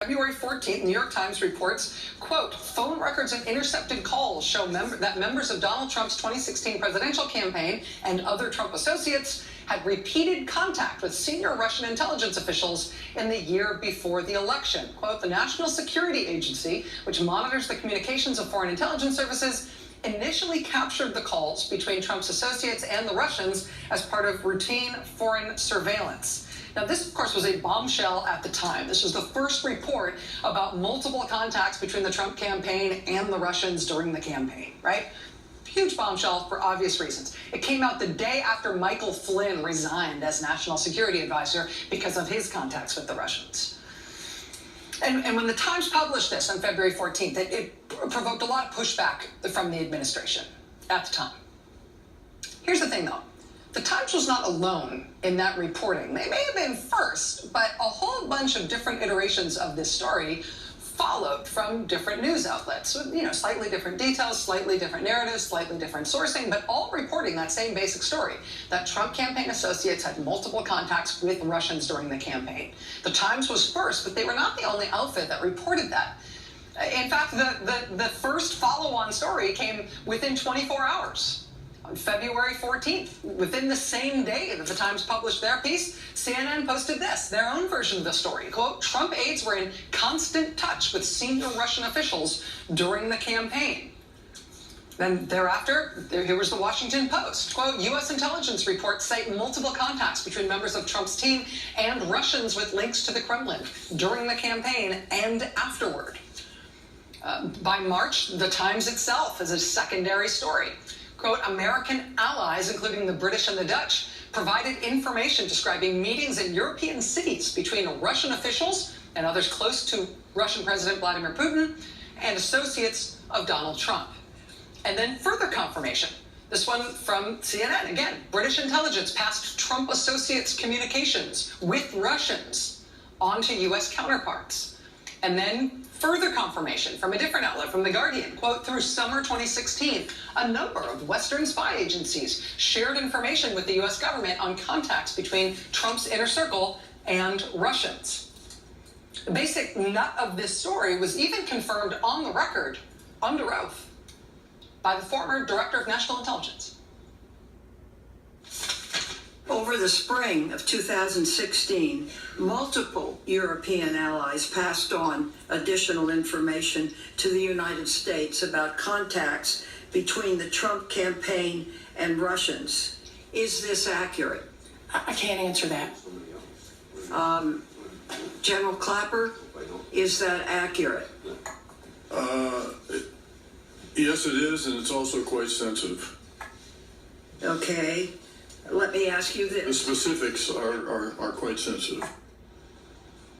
February 14th, New York Times reports, quote, phone records and intercepted calls show that members of Donald Trump's 2016 presidential campaign and other Trump associates had repeated contact with senior Russian intelligence officials in the year before the election. Quote, the National Security Agency, which monitors the communications of foreign intelligence services, initially captured the calls between Trump's associates and the Russians as part of routine foreign surveillance. Now, this, of course, was a bombshell at the time. This was the first report about multiple contacts between the Trump campaign and the Russians during the campaign, right? Huge bombshell for obvious reasons. It came out the day after Michael Flynn resigned as National Security Advisor because of his contacts with the Russians. And when the Times published this on February 14th, it provoked a lot of pushback from the administration at the time. Here's the thing, though. The Times was not alone in that reporting. They may have been first, but a whole bunch of different iterations of this story followed from different news outlets with, slightly different details, slightly different narratives, slightly different sourcing, but all reporting that same basic story, that Trump campaign associates had multiple contacts with Russians during the campaign. The Times was first, but they were not the only outfit that reported that. In fact, the first follow-on story came within 24 hours. On February 14th, within the same day that the Times published their piece, CNN posted this, their own version of the story. Quote, Trump aides were in constant touch with senior Russian officials during the campaign. Then thereafter, here was the Washington Post. Quote, U.S. intelligence reports cite multiple contacts between members of Trump's team and Russians with links to the Kremlin during the campaign and afterward. By March, the Times itself is a secondary story. Quote, American allies, including the British and the Dutch, provided information describing meetings in European cities between Russian officials and others close to Russian President Vladimir Putin and associates of Donald Trump. And then further confirmation. This one from CNN. Again, British intelligence passed Trump associates' communications with Russians onto U.S. counterparts. And then further confirmation from a different outlet, from The Guardian, quote, through summer 2016, a number of Western spy agencies shared information with the U.S. government on contacts between Trump's inner circle and Russians. The basic nut of this story was even confirmed on the record, under oath, by the former Director of National Intelligence. Over the spring of 2016, multiple European allies passed on additional information to the United States about contacts between the Trump campaign and Russians. Is this accurate? I can't answer that. General Clapper, is that accurate? Yes, it is, and it's also quite sensitive. Okay. Let me ask you this. The specifics are quite sensitive.